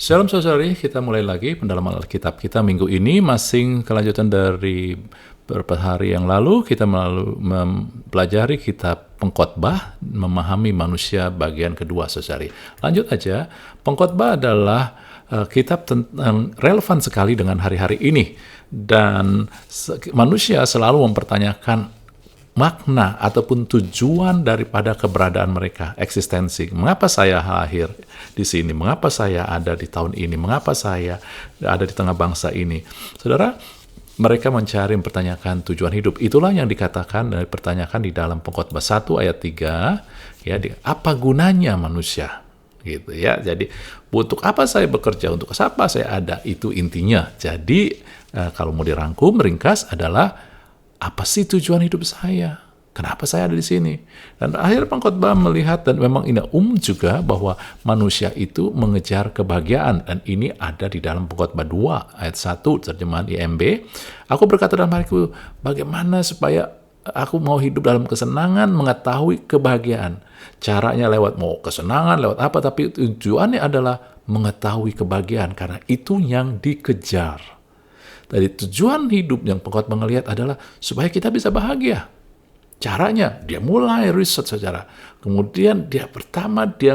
Shalom saudari, kita mulai lagi pendalaman Alkitab kita minggu ini masing kelanjutan dari beberapa hari yang lalu kita mempelajari kitab Pengkhotbah, memahami manusia bagian kedua saudari. Lanjut aja, Pengkhotbah adalah kitab tentang relevan sekali dengan hari-hari ini dan manusia selalu mempertanyakan makna ataupun tujuan daripada keberadaan mereka, eksistensi. Mengapa saya lahir di sini? Mengapa saya ada di tahun ini? Mengapa saya ada di tengah bangsa ini? Saudara, mereka mencari mempertanyakan tujuan hidup. Itulah yang dikatakan dan dipertanyakan di dalam Pengkhotbah 1 ayat 3, ya, apa gunanya manusia? Gitu ya. Jadi, untuk apa saya bekerja? Untuk apa saya ada? Itu intinya. Jadi, kalau mau dirangkum, ringkas adalah apa sih tujuan hidup saya? Kenapa saya ada di sini? Dan akhir Pengkhotbah melihat, dan memang ini juga, bahwa manusia itu mengejar kebahagiaan. Dan ini ada di dalam Pengkhotbah 2 ayat 1, terjemahan IMB. Aku berkata dalam hatiku, bagaimana supaya aku mau hidup dalam kesenangan, mengetahui kebahagiaan. Caranya lewat mau kesenangan, lewat apa, tapi tujuannya adalah mengetahui kebahagiaan. Karena itu yang dikejar. Dari tujuan hidup yang Pengkhotbah melihat adalah supaya kita bisa bahagia. Caranya, dia mulai riset secara. Kemudian dia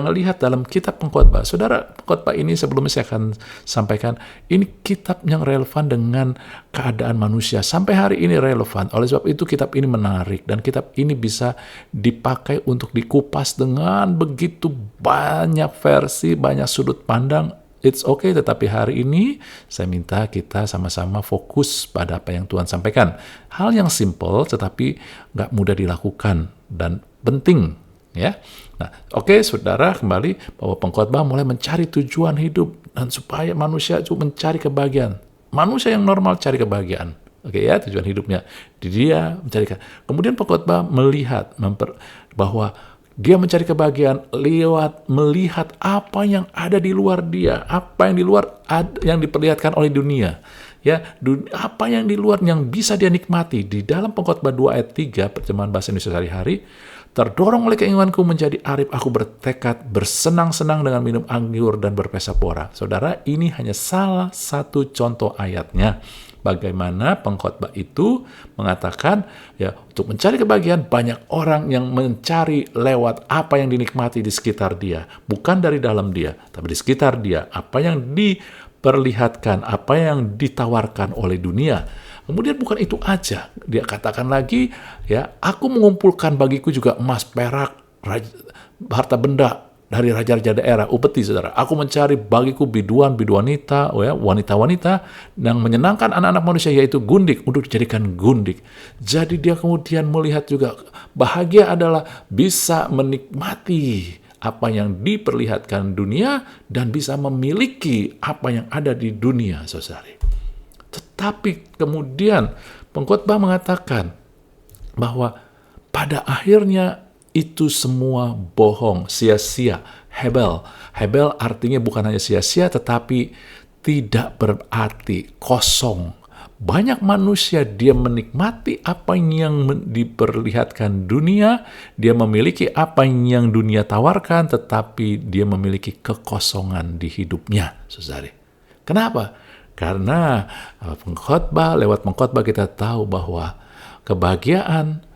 ngelihat dalam kitab Pengkhotbah. Saudara, Pengkhotbah ini sebelumnya saya akan sampaikan, ini kitab yang relevan dengan keadaan manusia. Sampai hari ini relevan. Oleh sebab itu kitab ini menarik. Dan kitab ini bisa dipakai untuk dikupas dengan begitu banyak versi, banyak sudut pandang. It's okay, tetapi hari ini saya minta kita sama-sama fokus pada apa yang Tuhan sampaikan. Hal yang simple tetapi nggak mudah dilakukan dan penting, ya. Nah, oke, saudara, kembali bahwa Pengkhotbah mulai mencari tujuan hidup dan supaya manusia itu mencari kebahagiaan. Manusia yang normal cari kebahagiaan. Oke ya, tujuan hidupnya. Dia mencari. Kemudian Pengkhotbah melihat bahwa dia mencari kebahagiaan lewat melihat apa yang ada di luar dia, apa yang di luar yang diperlihatkan oleh dunia. Ya, apa yang di luar yang bisa dia nikmati. Di dalam Pengkhotbah 2 ayat 3, terjemahan bahasa Indonesia sehari-hari, terdorong oleh keinginanku menjadi arif, aku bertekad bersenang-senang dengan minum anggur dan berpesta pora. Saudara, ini hanya salah satu contoh ayatnya. Bagaimana Pengkhotbah itu mengatakan, ya, untuk mencari kebahagiaan banyak orang yang mencari lewat apa yang dinikmati di sekitar dia, bukan dari dalam dia, tapi di sekitar dia, apa yang diperlihatkan, apa yang ditawarkan oleh dunia. Kemudian bukan itu aja, dia katakan lagi, ya, aku mengumpulkan bagiku juga emas, perak, harta benda dari raja-raja daerah, upeti, saudara. Aku mencari bagiku biduan-biduanita, ya, wanita-wanita yang menyenangkan anak-anak manusia, yaitu gundik, untuk dijadikan gundik. Jadi dia kemudian melihat juga bahagia adalah bisa menikmati apa yang diperlihatkan dunia dan bisa memiliki apa yang ada di dunia, saudari. Tetapi kemudian Pengkhotbah mengatakan bahwa pada akhirnya itu semua bohong, sia-sia. Hebel artinya bukan hanya sia-sia, tetapi tidak berarti, kosong. Banyak manusia, dia menikmati apa yang diperlihatkan dunia, dia memiliki apa yang dunia tawarkan, tetapi dia memiliki kekosongan di hidupnya, saudari. Kenapa? Karena lewat Pengkhotbah kita tahu bahwa kebahagiaan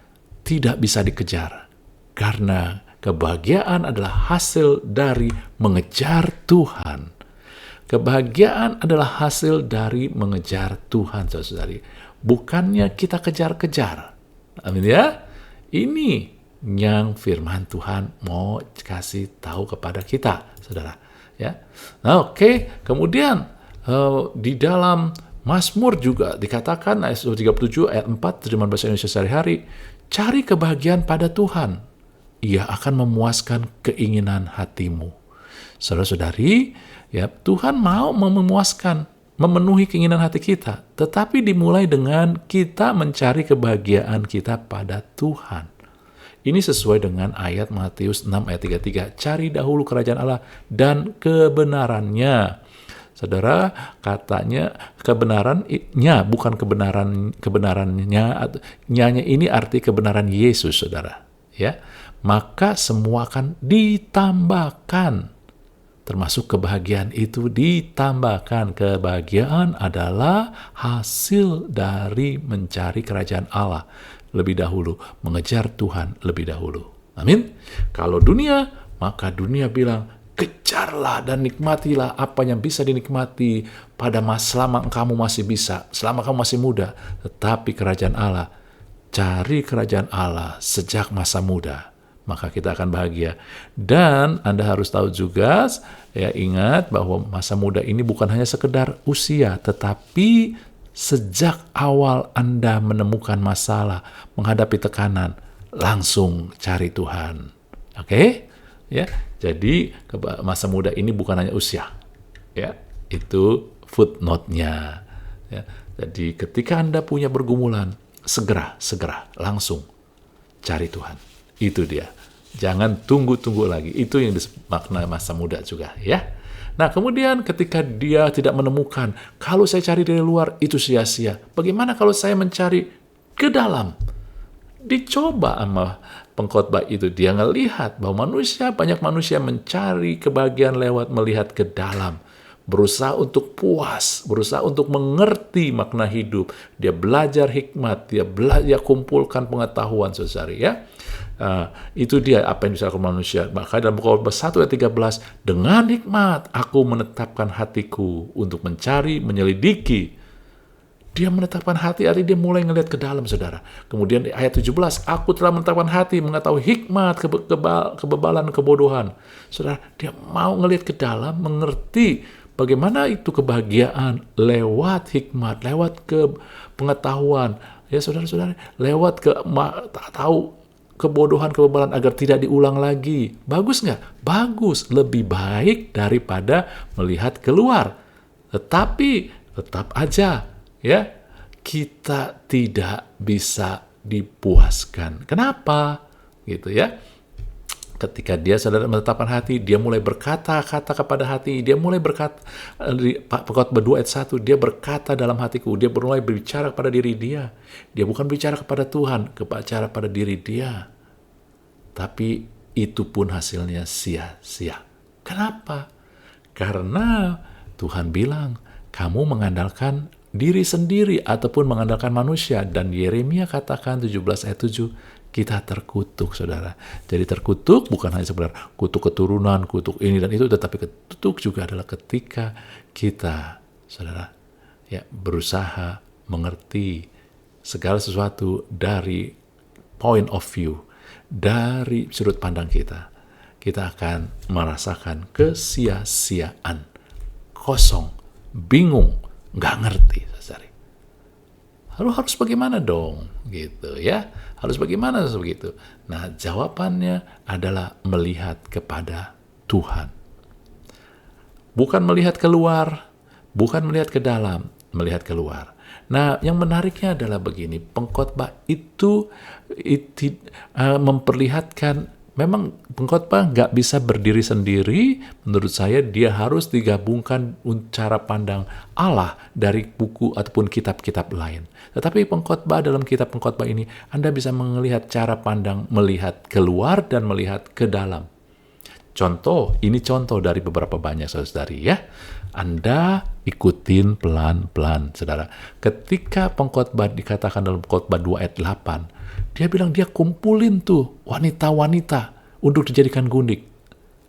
tidak bisa dikejar. Karena kebahagiaan adalah hasil dari mengejar Tuhan. Kebahagiaan adalah hasil dari mengejar Tuhan, saudari. Bukannya kita kejar-kejar. Amin ya. Ini yang firman Tuhan mau kasih tahu kepada kita, saudara. Ya. Nah, oke. Kemudian di dalam Mazmur juga dikatakan ayat 37 ayat 4 terjemahan bahasa Indonesia sehari-hari, cari kebahagiaan pada Tuhan. Ia akan memuaskan keinginan hatimu. Saudara-saudari, ya, Tuhan mau memuaskan, memenuhi keinginan hati kita. Tetapi dimulai dengan kita mencari kebahagiaan kita pada Tuhan. Ini sesuai dengan ayat Matius 6 ayat 33. Cari dahulu kerajaan Allah dan kebenarannya. Saudara, katanya kebenarannya, bukan kebenarannya. Nyanya ini arti kebenaran Yesus, saudara. Ya, maka semua akan ditambahkan. termasuk kebahagiaan itu ditambahkan. Kebahagiaan adalah hasil dari mencari kerajaan Allah lebih dahulu, mengejar Tuhan lebih dahulu. Amin. Kalau dunia, maka dunia bilang, kejarlah dan nikmatilah apa yang bisa dinikmati selama kamu masih bisa, selama kamu masih muda. Tetapi kerajaan Allah, cari kerajaan Allah sejak masa muda, maka kita akan bahagia. Dan Anda harus tahu juga, ya, ingat bahwa masa muda ini bukan hanya sekedar usia, tetapi sejak awal Anda menemukan masalah, menghadapi tekanan, langsung cari Tuhan. Oke? Ya. Jadi masa muda ini bukan hanya usia. Ya, itu footnote-nya. Ya. Jadi ketika Anda punya pergumulan, segera langsung cari Tuhan. Itu dia. Jangan tunggu-tunggu lagi. Itu yang makna masa muda juga, ya. Nah, kemudian ketika dia tidak menemukan, kalau saya cari dari luar itu sia-sia. Bagaimana kalau saya mencari ke dalam? Dicoba sama pengkhotbah itu. Dia ngelihat bahwa banyak manusia mencari kebahagiaan lewat melihat ke dalam. Berusaha untuk puas, berusaha untuk mengerti makna hidup. Dia belajar hikmat, dia kumpulkan pengetahuan, saudari, ya. Itu dia apa yang dilakukan manusia. Maka dalam Pengkhotbah 1 ayat 13, dengan hikmat aku menetapkan hatiku untuk mencari, menyelidiki. Dia menetapkan hati, artinya dia mulai ngelihat ke dalam, saudara. Kemudian di ayat 17, aku telah menetapkan hati, mengetahui hikmat, kebebalan, kebodohan. Saudara, dia mau ngelihat ke dalam, mengerti bagaimana itu kebahagiaan lewat hikmat, lewat ke pengetahuan. Ya, saudara-saudara, lewat tahu kebodohan, kebebalan agar tidak diulang lagi. Bagus nggak? Bagus. Lebih baik daripada melihat keluar. Tetapi tetap aja, ya, kita tidak bisa dipuaskan. Kenapa? Gitu, ya. Ketika dia sadar menetapkan hati, dia mulai berkata-kata kepada hati. Dia mulai berkata, di Pengkhotbah 2 ayat 1, dia berkata dalam hatiku. Dia mulai berbicara kepada diri dia. Dia bukan bicara kepada Tuhan, bicara pada diri dia. Tapi itu pun hasilnya sia-sia. Kenapa? Karena Tuhan bilang, kamu mengandalkan diri sendiri ataupun mengandalkan manusia. Dan Yeremia katakan 17 ayat 7, kita terkutuk, saudara. Jadi terkutuk bukan hanya sekedar kutuk keturunan, kutuk ini dan itu, tetapi kutuk juga adalah ketika kita, saudara, ya, berusaha mengerti segala sesuatu dari point of view, dari sudut pandang kita. Kita akan merasakan kesia-siaan, kosong, bingung, nggak ngerti, saudari. Harus bagaimana dong, gitu, ya? Harus bagaimana begitu? Nah, jawabannya adalah melihat kepada Tuhan. Bukan melihat keluar, bukan melihat ke dalam, melihat keluar. Nah, yang menariknya adalah begini, pengkhotbah itu memperlihatkan. Memang pengkhotbah nggak bisa berdiri sendiri. Menurut saya dia harus digabungkan cara pandang Allah dari buku ataupun kitab-kitab lain. Tetapi pengkhotbah dalam kitab pengkhotbah ini, Anda bisa melihat cara pandang melihat keluar dan melihat ke dalam. Ini contoh dari beberapa banyak, saudari, ya. Anda ikutin pelan-pelan, saudara. Ketika pengkhotbah dikatakan dalam Pengkhotbah 2 ayat 8, dia bilang dia kumpulin tuh wanita-wanita untuk dijadikan gundik.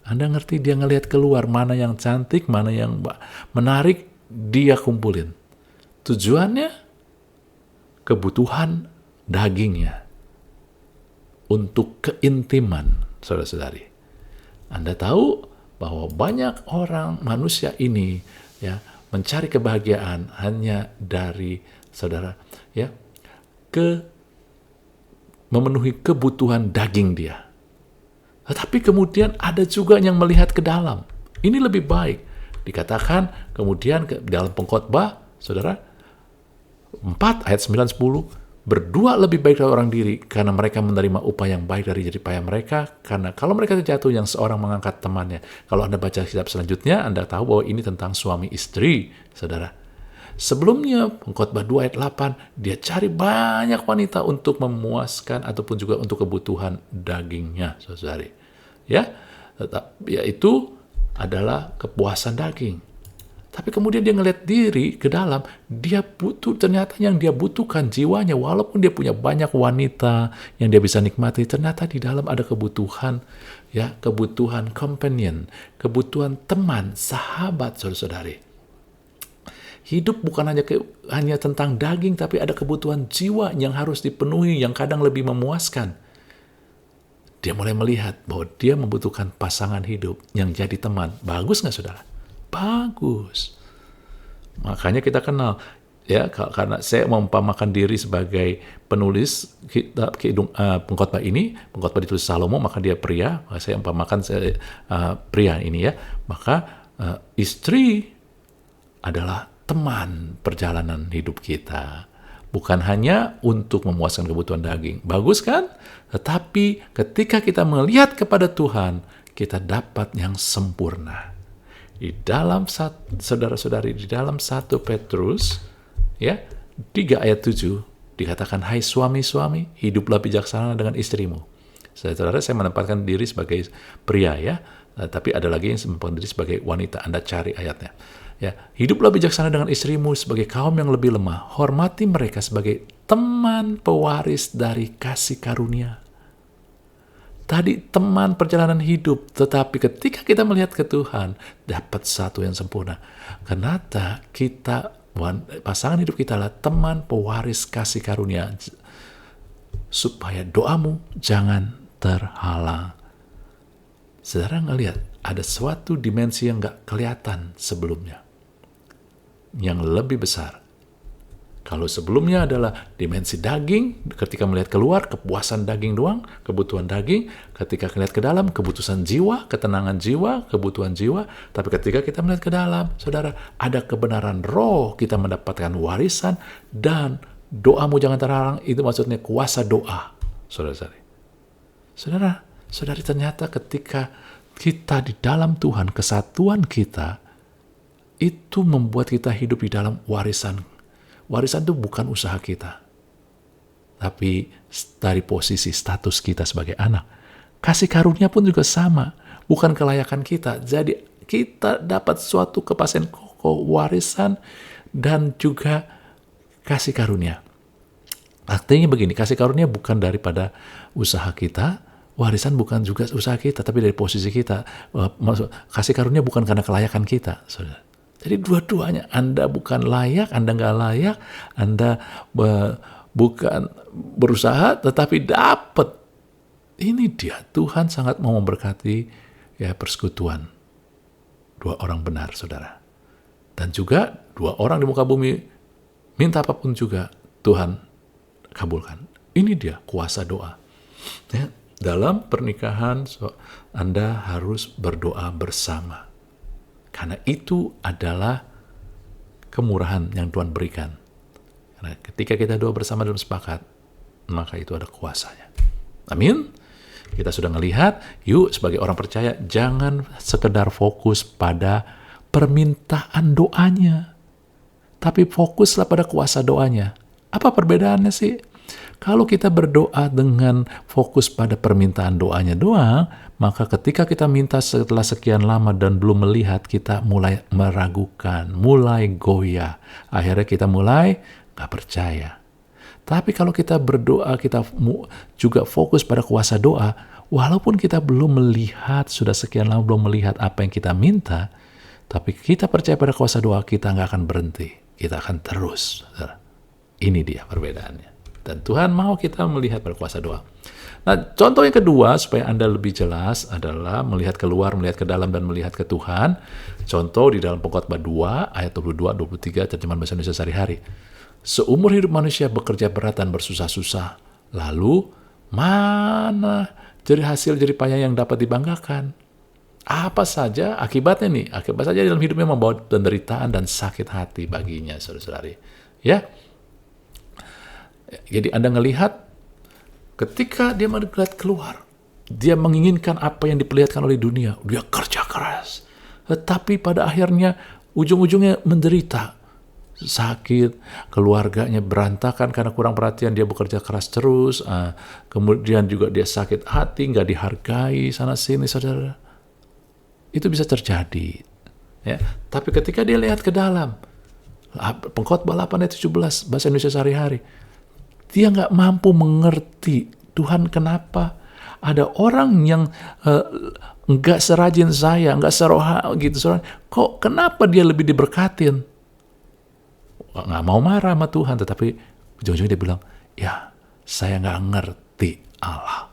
Anda ngerti, dia ngelihat keluar mana yang cantik, mana yang menarik, dia kumpulin. Tujuannya, kebutuhan dagingnya untuk keintiman, saudara-saudari. Anda tahu bahwa banyak orang manusia ini, ya, mencari kebahagiaan hanya dari, saudara, ya, memenuhi kebutuhan daging dia. Tetapi kemudian ada juga yang melihat ke dalam. Ini lebih baik. Dikatakan kemudian dalam pengkhotbah, saudara, 4 ayat 9-10, berdua lebih baik dari orang diri, karena mereka menerima upah yang baik dari jerih payah mereka. Karena kalau mereka terjatuh, yang seorang mengangkat temannya. Kalau Anda baca kitab selanjutnya, Anda tahu bahwa ini tentang suami istri, saudara. Sebelumnya, Pengkhotbah 2 ayat 8, dia cari banyak wanita untuk memuaskan ataupun juga untuk kebutuhan dagingnya, saudari. Ya, yaitu adalah kepuasan daging. Tapi kemudian dia ngeliat diri ke dalam, dia butuh, ternyata yang dia butuhkan jiwanya, walaupun dia punya banyak wanita yang dia bisa nikmati, ternyata di dalam ada kebutuhan, ya, kebutuhan companion, kebutuhan teman, sahabat, saudara-saudari. Hidup bukan hanya tentang daging, tapi ada kebutuhan jiwa yang harus dipenuhi, yang kadang lebih memuaskan. Dia mulai melihat bahwa dia membutuhkan pasangan hidup yang jadi teman. Bagus nggak, saudara? Bagus. Makanya kita kenal, ya, karena saya mengumpamakan diri sebagai penulis kitab pengkhotbah ini, pengkhotbah ditulis Salomo, maka dia pria. Saya umpamakan pria ini, ya. Maka istri adalah teman perjalanan hidup kita. Bukan hanya untuk memuaskan kebutuhan daging. Bagus kan? Tetapi ketika kita melihat kepada Tuhan, kita dapat yang sempurna. Di dalam saudara-saudari, di dalam 1 Petrus, ya, 3 ayat 7, dikatakan, hai suami-suami, hiduplah bijaksana dengan istrimu. Saudara, saya menempatkan diri sebagai pria, ya, tapi ada lagi yang menempatkan diri sebagai wanita. Anda cari ayatnya. Ya, hiduplah bijaksana dengan istrimu sebagai kaum yang lebih lemah. Hormati mereka sebagai teman pewaris dari kasih karunia. Tadi teman perjalanan hidup, tetapi ketika kita melihat ke Tuhan, dapat satu yang sempurna. Kenapa pasangan hidup kita adalah teman pewaris kasih karunia, supaya doamu jangan terhalang. Saudara ngelihat, ada suatu dimensi yang gak kelihatan sebelumnya, yang lebih besar. Kalau sebelumnya adalah dimensi daging, ketika melihat keluar, kepuasan daging doang, kebutuhan daging. Ketika melihat ke dalam, kebutuhan jiwa, ketenangan jiwa, kebutuhan jiwa. Tapi ketika kita melihat ke dalam, saudara, ada kebenaran roh, kita mendapatkan warisan, dan doamu jangan terhalang, itu maksudnya kuasa doa, saudara-saudari. Saudari, ternyata ketika kita di dalam Tuhan, kesatuan kita, itu membuat kita hidup di dalam warisan. Warisan itu bukan usaha kita, tapi dari posisi status kita sebagai anak. Kasih karunia pun juga sama, bukan kelayakan kita. Jadi kita dapat suatu kepastian kokoh, warisan, dan juga kasih karunia. Artinya begini, kasih karunia bukan daripada usaha kita, warisan bukan juga usaha kita, tapi dari posisi kita. Kasih karunia bukan karena kelayakan kita, saudara. Jadi dua-duanya, Anda bukan layak, Anda nggak layak, Anda bukan berusaha, tetapi dapat. Ini dia, Tuhan sangat mau memberkati, ya, persekutuan dua orang benar, saudara. Dan juga dua orang di muka bumi, minta apapun juga, Tuhan kabulkan. Ini dia kuasa doa. Ya, dalam pernikahan, Anda harus berdoa bersama. Karena itu adalah kemurahan yang Tuhan berikan. Karena ketika kita doa bersama dalam sepakat, maka itu ada kuasanya. Amin. Kita sudah melihat, yuk sebagai orang percaya, jangan sekedar fokus pada permintaan doanya, tapi fokuslah pada kuasa doanya. Apa perbedaannya sih? Kalau kita berdoa dengan fokus pada permintaan doanya doang, maka ketika kita minta setelah sekian lama dan belum melihat, kita mulai meragukan, mulai goyah. Akhirnya kita mulai gak percaya. Tapi kalau kita berdoa, kita juga fokus pada kuasa doa, walaupun kita belum melihat, sudah sekian lama belum melihat apa yang kita minta, tapi kita percaya pada kuasa doa, kita gak akan berhenti. Kita akan terus. Ini dia perbedaannya. Dan Tuhan mau kita melihat pada kuasa doa. Nah, contoh yang kedua, supaya Anda lebih jelas, adalah melihat keluar, melihat ke dalam, dan melihat ke Tuhan. Contoh di dalam Pengkhotbah 2, ayat 22-23, terjemahan bahasa Indonesia sehari-hari. Seumur hidup manusia bekerja berat dan bersusah-susah. Lalu, mana hasil jerih payah yang dapat dibanggakan? Apa saja akibatnya nih? Akibat saja dalam hidupnya membawa penderitaan dan sakit hati baginya, saudara-saudari. Ya, jadi Anda ngelihat, ketika dia melihat keluar, dia menginginkan apa yang diperlihatkan oleh dunia. Dia kerja keras. Tetapi pada akhirnya, ujung-ujungnya menderita. Sakit, keluarganya berantakan karena kurang perhatian, dia bekerja keras terus. Kemudian juga dia sakit hati, nggak dihargai sana-sini, saudara. itu bisa terjadi. Ya, tapi ketika dia lihat ke dalam, Pengkhotbah 8 ayat 17 bahasa Indonesia sehari-hari, dia nggak mampu mengerti Tuhan kenapa ada orang yang nggak serajin saya, nggak gitu, kok kenapa dia lebih diberkatin? Nggak mau marah sama Tuhan, tetapi ujung-ujungnya dia bilang, ya saya nggak ngerti Allah.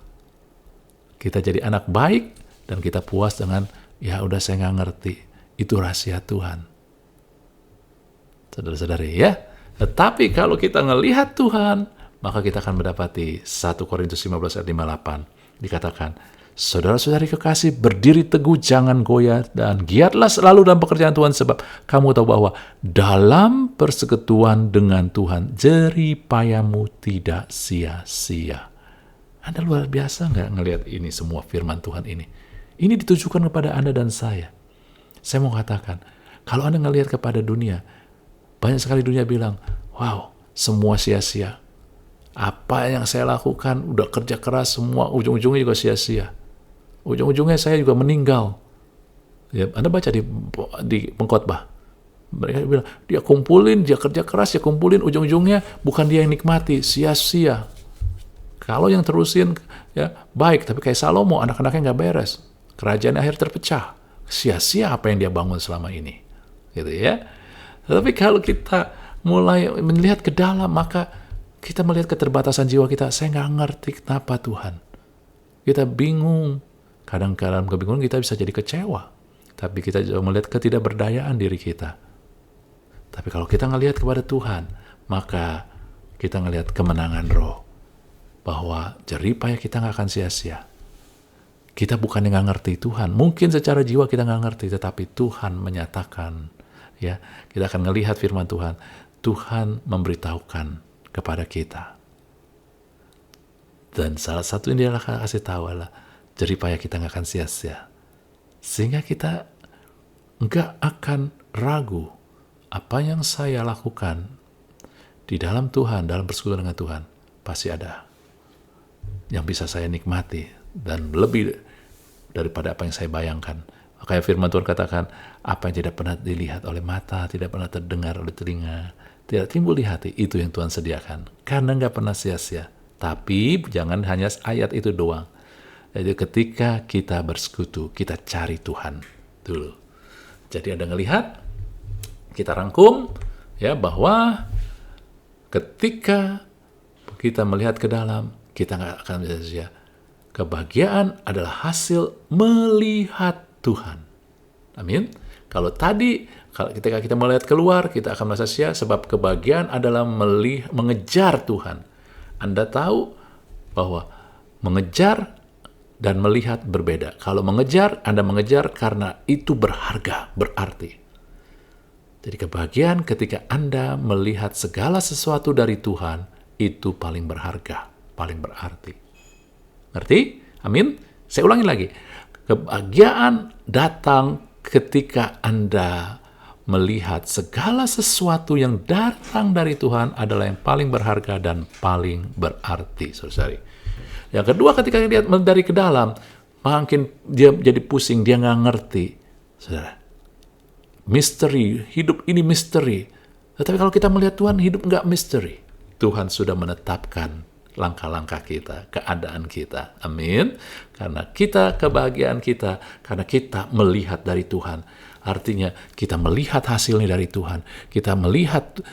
Kita jadi anak baik dan kita puas dengan, ya udah saya nggak ngerti. Itu rahasia Tuhan. Saudara-saudari ya. Tetapi kalau kita ngelihat Tuhan, maka kita akan mendapati 1 Korintus 15 ayat 58. Dikatakan, saudara-saudari kekasih, berdiri teguh, jangan goyah, dan giatlah selalu dalam pekerjaan Tuhan, sebab kamu tahu bahwa dalam persekutuan dengan Tuhan, jerih payamu tidak sia-sia. Anda luar biasa nggak ngelihat ini semua firman Tuhan ini? Ini ditujukan kepada Anda dan saya. Saya mau katakan, kalau Anda ngelihat kepada dunia, banyak sekali dunia bilang, wow, semua sia-sia. Apa yang saya lakukan, udah kerja keras semua, ujung-ujungnya juga sia-sia. Ujung-ujungnya saya juga meninggal. Ya, Anda baca di Pengkhotbah. Mereka bilang, dia kumpulin, dia kerja keras, dia kumpulin, ujung-ujungnya bukan dia yang nikmati, sia-sia. Kalau yang terusin, ya baik, tapi kayak Salomo, anak-anaknya nggak beres. Kerajaan akhir terpecah. Sia-sia apa yang dia bangun selama ini. Gitu ya. Tapi kalau kita mulai melihat ke dalam, maka kita melihat keterbatasan jiwa kita. Saya nggak ngerti kenapa Tuhan. Kita bingung. Kadang-kadang kebingungan kita bisa jadi kecewa. Tapi kita juga melihat ketidakberdayaan diri kita. Tapi kalau kita ngelihat kepada Tuhan, maka kita ngelihat kemenangan roh. Bahwa jerih payah kita nggak akan sia-sia. Kita bukan yang nggak ngerti Tuhan. Mungkin secara jiwa kita nggak ngerti, tetapi Tuhan menyatakan. Ya, kita akan melihat firman Tuhan. Tuhan memberitahukan kepada kita. Dan salah satu yang dia akan kasih tahu adalah jerih payah kita nggak akan sia-sia. Sehingga kita nggak akan ragu apa yang saya lakukan di dalam Tuhan, dalam persekutuan dengan Tuhan, pasti ada yang bisa saya nikmati dan lebih daripada apa yang saya bayangkan. Makanya firman Tuhan katakan, apa yang tidak pernah dilihat oleh mata, tidak pernah terdengar oleh telinga, tidak timbul di hati, itu yang Tuhan sediakan. Karena nggak pernah sia-sia. Tapi jangan hanya ayat itu doang. Jadi ketika kita bersekutu, kita cari Tuhan dulu. Jadi Anda ngelihat, kita rangkum ya bahwa ketika kita melihat ke dalam, kita nggak akan sia-sia. Kebahagiaan adalah hasil melihat Tuhan. Amin. Kalau ketika kita melihat keluar, kita akan merasa sia, sebab kebahagiaan adalah mengejar Tuhan. Anda tahu bahwa mengejar dan melihat berbeda. Kalau mengejar, Anda mengejar karena itu berharga, berarti. Jadi kebahagiaan ketika Anda melihat segala sesuatu dari Tuhan, itu paling berharga, paling berarti. Ngerti? Amin. Saya ulangi lagi. Kebahagiaan datang ketika Anda melihat segala sesuatu yang datang dari Tuhan adalah yang paling berharga dan paling berarti, saudara. Yang kedua, ketika lihat dari ke dalam, makin dia jadi pusing, dia nggak ngerti, saudara. Misteri, hidup ini misteri. Tetapi kalau kita melihat Tuhan, hidup nggak misteri. Tuhan sudah menetapkan langkah-langkah kita, keadaan kita. Amin. Karena kebahagiaan kita, karena kita melihat dari Tuhan. Artinya kita melihat hasilnya dari Tuhan. Kita melihat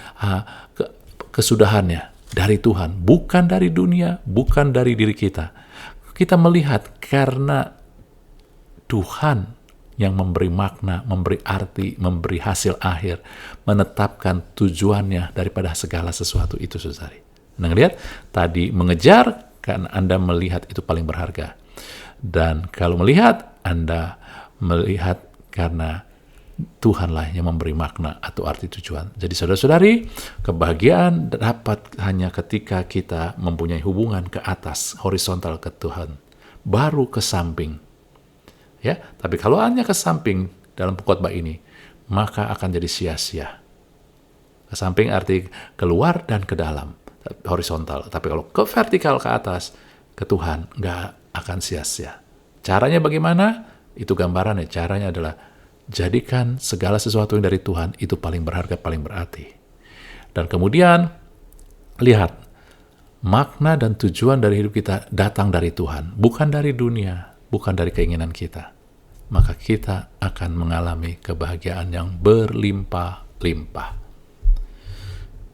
kesudahannya dari Tuhan. Bukan dari dunia, bukan dari diri kita. Kita melihat karena Tuhan yang memberi makna, memberi arti, memberi hasil akhir, menetapkan tujuannya daripada segala sesuatu itu, saudari. Nah, lihat tadi mengejar karena Anda melihat itu paling berharga. Dan kalau melihat, Anda melihat karena Tuhanlah yang memberi makna atau arti tujuan. Jadi saudara-saudari, kebahagiaan dapat hanya ketika kita mempunyai hubungan ke atas, horizontal ke Tuhan, baru ke samping. Ya, tapi kalau hanya ke samping dalam pengkhotbah ini, maka akan jadi sia-sia. Ke samping arti keluar dan ke dalam. Horizontal, tapi kalau ke vertikal ke atas, ke Tuhan, nggak akan sia-sia. Caranya bagaimana? Itu gambarannya, caranya adalah jadikan segala sesuatu yang dari Tuhan itu paling berharga, paling berarti. Dan kemudian, lihat, makna dan tujuan dari hidup kita datang dari Tuhan, bukan dari dunia, bukan dari keinginan kita. Maka kita akan mengalami kebahagiaan yang berlimpah-limpah.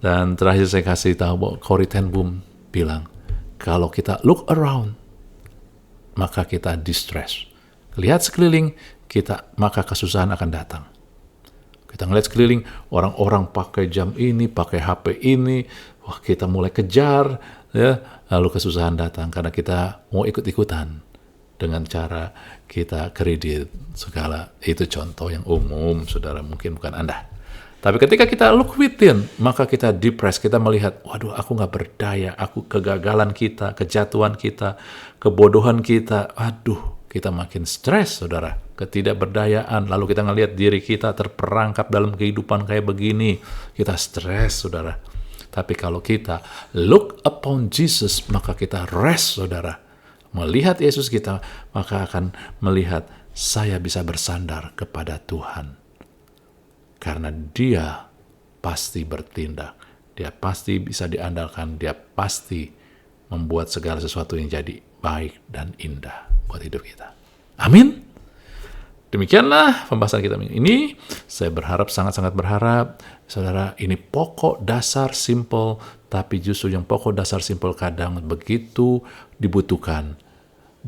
Dan terakhir saya kasih tahu bahwa Corrie ten Boom bilang, kalau kita look around, maka kita distress. Lihat sekeliling kita, maka kesusahan akan datang. Kita ngeliat sekeliling, orang-orang pakai jam ini, pakai HP ini, wah kita mulai kejar, ya, lalu kesusahan datang karena kita mau ikut-ikutan dengan cara kita kredit segala. Itu contoh yang umum, saudara, mungkin bukan Anda. Tapi ketika kita look within, maka kita depressed, kita melihat, waduh aku gak berdaya, aku kegagalan kita, kejatuhan kita, kebodohan kita, aduh kita makin stres, saudara, ketidakberdayaan, lalu kita ngelihat diri kita terperangkap dalam kehidupan kayak begini, kita stres, saudara. Tapi kalau kita look upon Jesus, maka kita rest, saudara. Melihat Yesus kita, maka akan melihat saya bisa bersandar kepada Tuhan. Karena dia pasti bertindak. Dia pasti bisa diandalkan. Dia pasti membuat segala sesuatu yang jadi baik dan indah buat hidup kita. Amin. Demikianlah pembahasan kita ini. Saya berharap, sangat-sangat berharap, saudara, ini pokok dasar simple, tapi justru yang pokok dasar simple kadang begitu dibutuhkan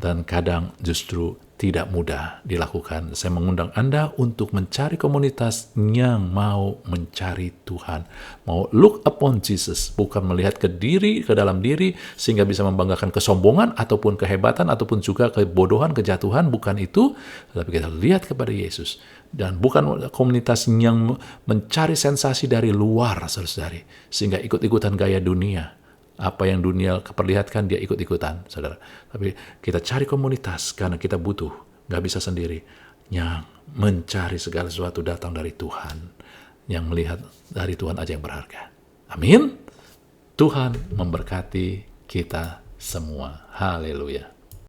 dan kadang justru tidak mudah dilakukan. Saya mengundang Anda untuk mencari komunitas yang mau mencari Tuhan, mau look upon Jesus, bukan melihat ke diri, ke dalam diri, sehingga bisa membanggakan kesombongan, ataupun kehebatan, ataupun juga kebodohan, kejatuhan, bukan itu, tapi kita lihat kepada Yesus. Dan bukan komunitas yang mencari sensasi dari luar, saudara-saudari, sehingga ikut-ikutan gaya dunia. Apa yang dunia perlihatkan, dia ikut-ikutan, saudara. Tapi kita cari komunitas karena kita butuh, gak bisa sendiri, yang mencari segala sesuatu datang dari Tuhan, yang melihat dari Tuhan aja yang berharga. Amin. Tuhan memberkati kita semua. Haleluya.